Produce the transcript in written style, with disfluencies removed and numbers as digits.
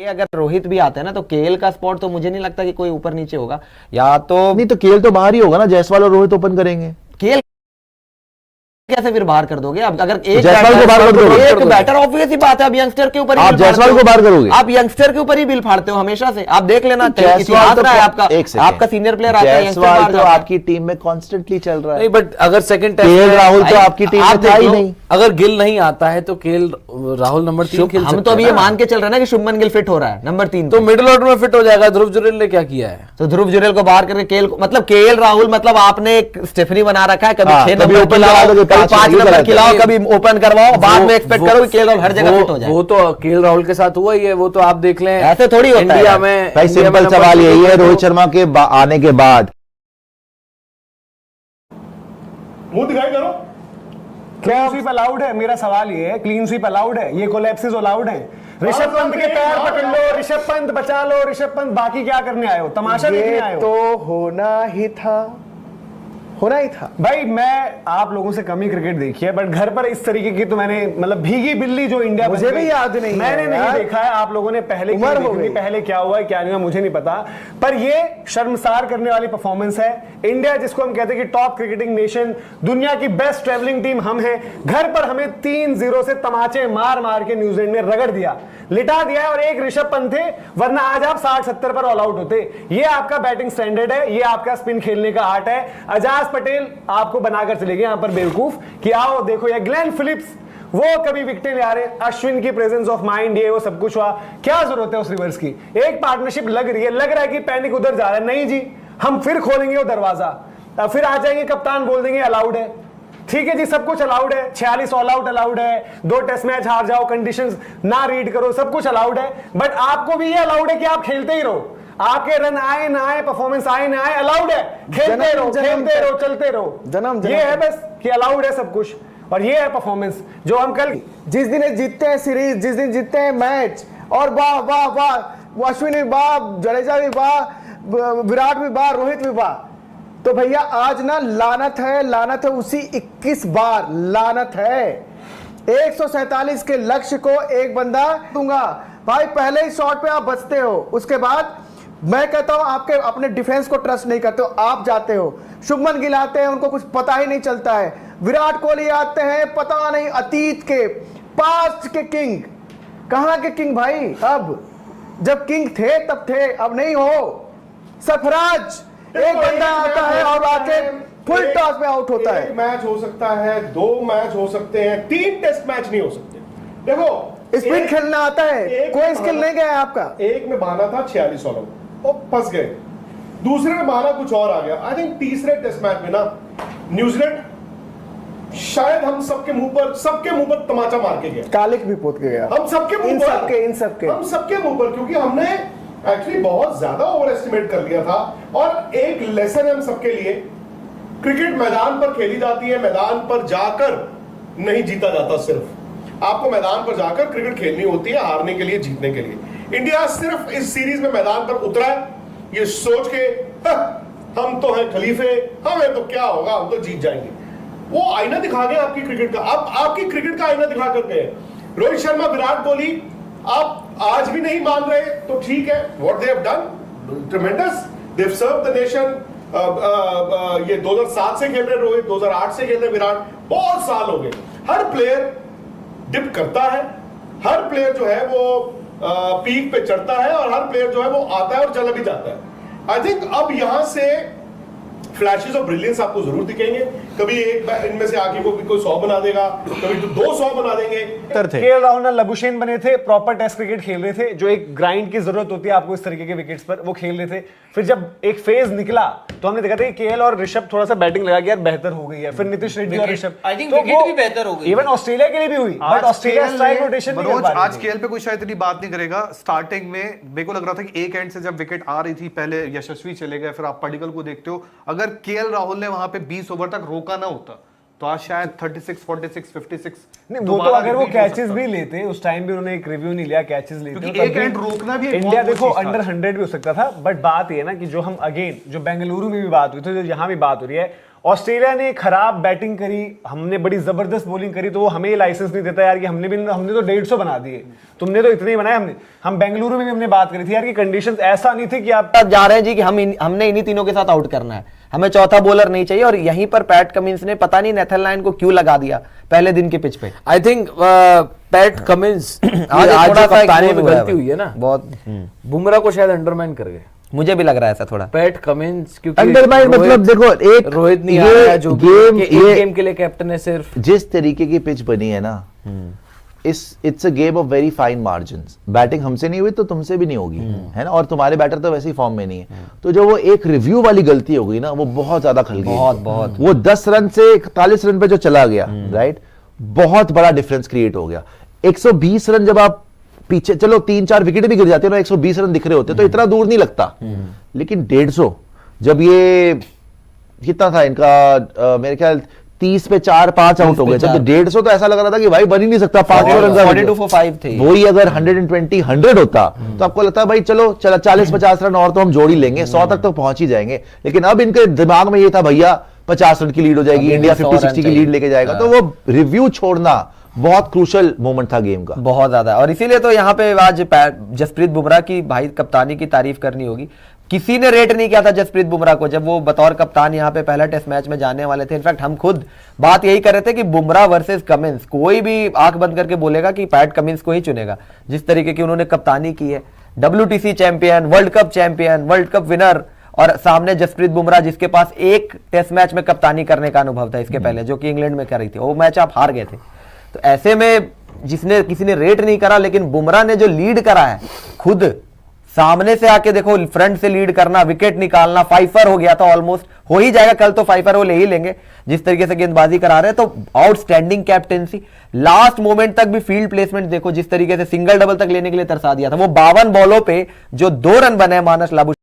ये अगर रोहित भी आते हैं ना तो केएल का स्पॉट तो मुझे नहीं लगता कि कोई ऊपर नीचे होगा, या तो नहीं तो केएल तो बाहर ही होगा ना, जायसवाल और रोहित ओपन करेंगे। केएल कैसे फिर बाहर कर दोगे? अब अगर एक जायसवाल को बाहर कर दोगे, एक बैटर ऑब्वियस ही बात है, अब यंगस्टर के ऊपर आप जायसवाल को बाहर करोगे, आप यंगस्टर के ऊपर ही बिल फाड़ते हो हमेशा से। आप देख लेना जायसवाल तो आपका सीनियर प्लेयर आता है, जायसवाल तो आपकी टीम में कॉन्स्टेंटली चल रहा है। नहीं, बट अगर सेकंड केएल राहुल तो आपकी टीम में था ही नहीं। अगर गिल नहीं आता है तो केएल राहुल नंबर 3 खेल हम तो अभी ये मान के चल रहे हैं ना कि शुभमन गिल फिट हो रहा है नंबर 3, तो मिडिल ऑर्डर में फिट हो जाएगा। ध्रुव जुरेल ने क्या किया है? तो ध्रुव जुरेल को बाहर करके केएल मतलब केएल राहुल मतलब आपने एक स्टेफनी बना रखा है, कभी 6 नंबर खिलाओ, कभी 5 नंबर खिलाओ, कभी ओपन करवाओ, बाद में एक्सपेक्ट करो कि केएल राहुल हर जगह फिट हो जाए। वो तो केएल राहुल के साथ हुआ ही है, वो तो आप देख लें। ऐसे थोड़ी होता है इंडिया में। भाई सिंपल सवाल यही है, रोहित शर्मा के आने के बाद मुंह दिखाई करो, क्लीन स्वीप अलाउड है? मेरा सवाल ये है, क्लीन स्वीप अलाउड है? ये कोलैप्सेस अलाउड है? ऋषभ पंत के पैर पकड़ लो, ऋषभ पंत बचा लो, ऋषभ पंत, बाकी क्या करने आए हो? तमाशा देखने आए हो? तो होना ही था, होना ही था। भाई मैं आप लोगों से कम ही क्रिकेट देखी है, बट घर पर इस तरीके की तो मैंने मतलब भीगी बिल्ली जो इंडिया मुझे भी याद नहीं है मैंने नहीं यार। देखा है, आप लोगों ने पहले उम्र हो गई। पहले क्या हुआ है क्या नहीं हुआ मुझे नहीं पता, पर ये शर्मसार करने वाली परफॉर्मेंस है। इंडिया जिसको हम कहते हैं कि टॉप क्रिकेटिंग नेशन, दुनिया की बेस्ट ट्रेवलिंग टीम हम हैं, घर पर हमें 3-0 से तमाचे मार मार के न्यूजीलैंड ने रगड़ दिया, लिटा दिया, और एक ऋषभ पंत थे, वरना आज आप 60-70 पर ऑल आउट होते। ये आपका बैटिंग स्टैंडर्ड है, ये आपका स्पिन खेलने का आर्ट है। अजाज पटेल आपको बनाकर चले गए यहां पर बेवकूफ कि आओ देखो, या ग्लेन फिलिप्स वो कभी विकेटें ले आ रहे, अश्विन की प्रेजेंस ऑफ माइंड, ये वो सब कुछ हुआ। क्या जरूरत है उस रिवर्स की? एक पार्टनरशिप लग रही है, लग रहा है कि पैनिक उधर जा रहा है, नहीं जी हम फिर खोलेंगे वो दरवाजा, फिर आ जाएंगे कप्तान बोल देंगे अलाउड है। ठीक है जी, सब कुछ अलाउड है, 46 ऑल आउट अलाउड है, 2 टेस्ट मैच हार जाओ, कंडीशंस ना रीड करो, सब कुछ अलाउड है, बट आपको भी ये अलाउड है कि आप खेलते ही रहो, आपके रन आए ना आए, परफॉर्मेंस आए ना आए, अलाउड है, खेलते रहो, चलते रहो। ये है बस कि अलाउड है सब कुछ, और ये है परफॉर्मेंस जो हम कल जिस दिन जीतते हैं सीरीज, जिस दिन जीतते हैं मैच, और वाह वाह वाह, अश्विन भी वाह, जडेजा भी वाह, विराट भी वाह, रोहित भी वाह, तो भैया आज ना लानत है उसी 21 बार लानत है। 147 के लक्ष्य को एक बंदा दूंगा भाई, पहले ही शॉट पे आप बचते हो, उसके बाद मैं कहता हूं आपके अपने डिफेंस को ट्रस्ट नहीं करते हो, आप जाते हो। शुभमन गिल आते हैं, उनको कुछ पता ही नहीं चलता है। विराट कोहली आते हैं, पता नहीं अतीत के, पास्ट के किंग, कहां के किंग भाई? अब जब किंग थे तब थे, अब नहीं हो। सरफराज एक बंदा आता है और आके फुल टॉस पे आउट होता है। एक मैच हो सकता है, 2 मैच हो सकते हैं, 3 टेस्ट मैच नहीं हो सकते। देखो स्पिन खेलना आता है, कोई स्किल नहीं गया है आपका। एक में बहाना था 46 ऑल आउट, वो फंस गए। दूसरे में बहाना कुछ और आ गया। आई थिंक तीसरे टेस्ट मैच में ना न्यूजीलैंड शायद हम सबके मुंह पर तमाचा मार के गया, कालिक भी पोत के गया, हम सबके मुंह पर, इन सबके हम सबके मुंह पर, क्योंकि हमने एक्चुअली बहुत ज्यादा ओवर एस्टिमेट कर लिया था। और एक लेसन है हम सबके लिए, क्रिकेट मैदान पर खेली जाती है, मैदान पर जाकर नहीं जीता जाता। सिर्फ आपको मैदान पर जाकर क्रिकेट खेलनी होती है, हारने के लिए, जीतने के लिए। इंडिया सिर्फ इस सीरीज में मैदान पर उतरा है ये सोच के हम तो हैं खलीफे, हमें तो क्या होगा, हम तो जीत जाएंगे। वो आईना दिखा गए आपकी क्रिकेट का, अब आपकी क्रिकेट का आईना दिखा कर गए। रोहित शर्मा, विराट कोहली, आप आज भी नहीं मान रहे तो ठीक है, what they have done ट्रेमेंडस, they have served the nation. ये 2007 से खेल रहे रोहित, 2008 से खेल रहे विराट, बहुत साल हो गए। हर प्लेयर डिप करता है, हर प्लेयर जो है वो पीक पे चढ़ता है, और हर प्लेयर जो है वो आता है और चला भी जाता है। आई थिंक अब यहां से फ्लैशेस ऑफ ब्रिलियंस आपको जरूर दिखेंगे। कभी एक इनमें से आके कोई 100 बना देगा, कभी तो 200 बना देंगे। केएल राहुल लबुशेन बने थे, प्रॉपर टेस्ट क्रिकेट खेल रहे थे, जो एक ग्राइंड की जरूरत होती है आपको इस तरीके के विकेट्स पर, वो खेल रहे थे। फिर जब एक फेज निकला तो हमने देखा था कि केएल और ऋषभ थोड़ा सा बैटिंग लगा के यार बेहतर हो गई है। फिर नीतीश रेड्डी और ऋषभ, आई थिंक विकेट भी बेहतर हो गई, इवन ऑस्ट्रेलिया के लिए भी हुई, बट ऑस्ट्रेलिया स्ट्राइक रोटेशन नहीं कर पा रही आज केएल पे कोई शायद इतनी बात नहीं करेगा। स्टार्टिंग में मेरे को लग रहा था कि एक एंड से जब विकेट आ रही थी, पहले यशस्वी चले गए, फिर आप पडिक्कल को देखते हो, अगर केएल राहुल ने वहां पे 20 ओवर तक रोका ना होता तो आज शायद 36, 46, 56 नहीं, वो तो अगर वो कैचेस भी लेते, उस टाइम भी उन्होंने एक रिव्यू नहीं लिया, कैचेस लेते क्योंकि तब एक भी एंड रोकना भी एक इंडिया बहुत देखो बड़ी चीज अंडर था। 100 भी हो सकता था। बट बात ये ना कि जो हम अगेन जो बेंगलुरु में भी बात हुई थी, जो यहाँ भी बात हो रही है, ऑस्ट्रेलिया ने खराब बैटिंग करी, हमने बड़ी जबरदस्त बॉलिंग करी, तो वो हमें लाइसेंस नहीं देता यार कि हमने तो 150 बना दिए, तुमने तो इतने ही बनाए। हम बेंगलुरु में भी हमने बात करी थी यार कि कंडीशंस ऐसा नहीं थे कि आप जा रहे हैं जी कि हमने इन्हीं तीनों के साथ आउट करना है, हमें चौथा बॉलर नहीं चाहिए। और यहीं पर पैट कमिंस ने पता नहीं नेथन लायन को क्यों लगा दिया पहले दिन के पिच पे। आई थिंक पैट कमिंस आज आज थोड़ा जो सा कप्तानी में एक्सपोज हुआ है गलती हुई है ना, बहुत। बुमराह को शायद अंडरमाइन कर गए मुझे भी लग रहा है ऐसा थोड़ा। पैट कमिंस, क्योंकि अंडरमाइन मतलब देखो, एक रोहित नहीं ये आया जो गेम, एक ये गेम के लिए कैप्टन है सिर्फ। जिस तरीके की पिच बनी है ना, it's a game of very fine margins. Batting हमसे नहीं हुई तो तुमसे भी नहीं होगी, है ना, और तुम्हारे बैटर तो वैसे ही फॉर्म में नहीं है। तो जो वो एक रिव्यू वाली गलती हो गई ना, वो बहुत ज्यादा खल गई, बहुत। वो 10 रन से 41 रन पे जो चला गया, राइट, बहुत बड़ा डिफरेंस क्रिएट हो गया। 120 रन जब आप पीछे, चलो 3-4 विकेट भी गिर जाते हैं ना, 120 रन दिख रहे होते तो इतना दूर नहीं लगता, लेकिन 150 जब ये कितना था इनका, मेरे ख्याल 30 पे 4-5 आउट हो गए, जब 150 तो ऐसा लग रहा था कि भाई बन ही नहीं सकता, 500 रन का 42 for 5 थे। वही अगर 120 100 होता तो आपको लगता है भाई चलो 40-50 रन और तो हम जोड़ ही लेंगे, 100 तक तो पहुंच ही जाएंगे। लेकिन अब इनके दिमाग में ये था भैया 50 रन की लीड हो जाएगी, इंडिया 50-60 की लीड लेके जाएगा, तो वो रिव्यू छोड़ना बहुत क्रूशल मोमेंट था गेम का, बहुत ज्यादा। और इसीलिए तो यहाँ पे आज जसप्रीत बुमराह की भाई कप्तानी की तारीफ करनी होगी। किसी ने रेट नहीं किया था जसप्रीत बुमराह को जब वो बतौर कप्तान यहाँ पे पहला टेस्ट मैच में जाने वाले थे। इनफैक्ट हम खुद बात यही कर रहे थे कि बुमराह वर्सेस कमिंस, कोई भी आंख बंद करके बोलेगा कि पैट कमिंस को ही चुनेगा, जिस तरीके की उन्होंने कप्तानी की है। WTC champion, world cup winner, और सामने जसप्रीत बुमराह जिसके पास एक टेस्ट मैच में कप्तानी करने का अनुभव था इसके पहले, जो कि इंग्लैंड में कर रही थी, वो मैच आप हार गए थे। तो ऐसे में किसी ने रेट नहीं करा, लेकिन बुमराह ने जो लीड करा है, खुद सामने से आके देखो, फ्रंट से लीड करना, विकेट निकालना, फाइफर हो गया था, ऑलमोस्ट हो ही जाएगा कल तो फाइफर वो ले ही लेंगे जिस तरीके से गेंदबाजी करा रहे हैं। तो आउटस्टैंडिंग कैप्टेंसी, लास्ट मोमेंट तक भी फील्ड प्लेसमेंट देखो, जिस तरीके से सिंगल डबल तक लेने के लिए तरसा दिया था। वो 52 बॉलों पे जो 2 रन बने मानस लाबू